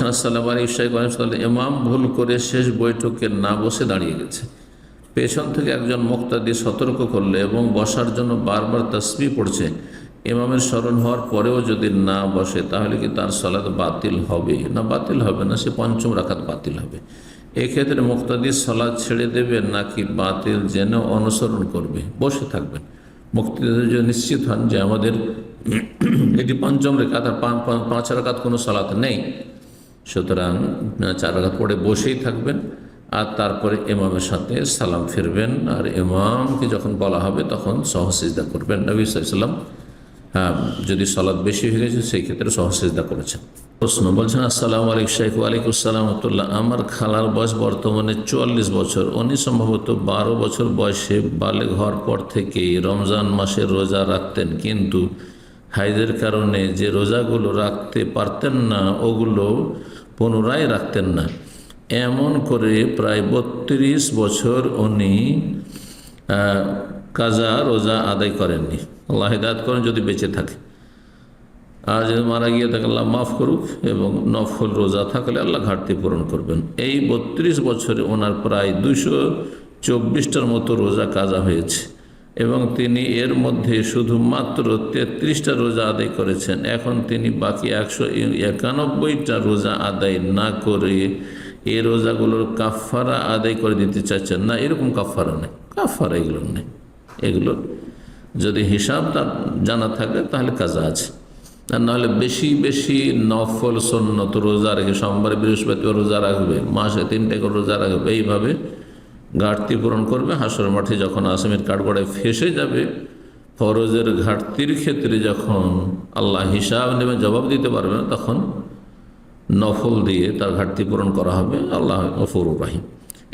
বলছেন, আসসালামু আলাইকুম, ইমাম ভুল করে শেষ বৈঠকে না বসে দাঁড়িয়ে গেছে, পেছন থেকে একজন মুক্তাদি সতর্ক করলে এবং বসার জন্য বারবার তাসবিহ পড়ছে, ইমামের স্মরণ হওয়ার পরেও যদি না বসে তাহলে কি তার সালাত বাতিল হবে? না, বাতিল হবে না, সে পঞ্চম রাকাত বাতিল হবে। এক্ষেত্রে মুক্তাদির সালাত ছেড়ে দেবে নাকি বাতিল জেনে অনুসরণ করবে? বসে থাকবেন। মুক্তাদি যদি নিশ্চিত হন যে আমাদের এটি পঞ্চম রাকাত আর পাঁচ রাকাত কোনো সালাত নেই, সুতরাং 4 রাকাত পড়ে বসেই থাকবেন আর তারপরে ইমামের সাথে সালাম ফিরবেন। আর ইমামকে যখন বলা হবে তখন সহসিজদা করবেন। নবী সাল্লাল্লাহু আলাইহি ওয়াসাল্লাম যদি সালাত বেশি হয়ে গেছে সেই ক্ষেত্রে সহসিজদা করেছেন। প্রশ্ন বলছেন, আসসালামু আলাইকুম শাইখ। ওয়ালাইকুম আসসালাম রাহমাতুল্লাহ। আমার খালার বয়স বর্তমানে 44 বছর। উনি সম্ভবত 12 বছর বয়সে বালেগ হওয়ার পর থেকেই রমজান মাসের রোজা রাখতেন, কিন্তু হাইজের কারণে যে রোজাগুলো রাখতে পারতেন না ওগুলো পুনরায় রাখতেন না। এমন করে প্রায় 32 বছর উনি কাজা রোজা আদায় করেননি। আল্লাহ হিদায়াত করেন যদি বেঁচে থাকে। আর যদি মারা গিয়ে থাকে আল্লাহ মাফ করুক, এবং নফল রোজা থাকলে আল্লাহ ঘাটতি পূরণ করবেন। এই 32 বছরে ওনার প্রায় 224টার মতো রোজা কাজা হয়েছে এবং তিনি এর মধ্যে শুধুমাত্র 33টা রোজা আদায় করেছেন। এখন তিনি বাকি 191টা রোজা আদায় না করে এই রোজাগুলোর কাফারা আদায় করে দিতে চাচ্ছেন। না, এরকম কাফারা নেই, কাফারা এগুলো নেই। এগুলো যদি হিসাব তার জানা থাকে তাহলে কাজা আছে, আর নাহলে বেশি বেশি নফল সুন্নত রোজা রেখে সোমবার বৃহস্পতিবার রোজা রাখবে, মাসে 3টা করে রোজা রাখবে, এইভাবে ঘাটতি পূরণ করবে। হাসর মাঠে যখন আসামির কাঠগড়ায় ফেসে যাবে, ফরজের ঘাটতির ক্ষেত্রে যখন আল্লাহ হিসাব নেবে, জবাব দিতে পারবে না, তখন নফল দিয়ে তার ঘাটতি পূরণ করা হবে। আল্লাহ গফুরুর রহিম।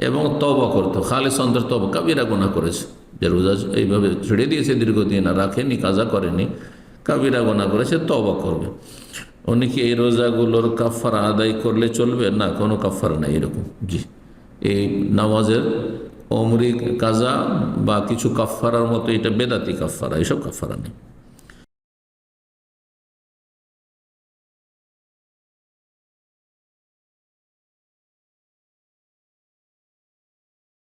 এবং তওবা করতে, খালিস অন্তর তওবা, কাবিরা গুনাহ করেছে, যে রোজা এইভাবে ছেড়ে দিয়েছে দীর্ঘদিন আর রাখেনি, কাজা করেনি, কাবিরা গুনাহ করেছে, তওবা করবে। উনি কি এই রোজাগুলোর কাফারা আদায় করলে চলবে? না, কোনো কাফারা নাই এরকম। জি, এই নামাজের অমরি কাজা বা কিছু কাফারার মতো এটা বেদাতি কাফারা, এইসব কাফারা নেই।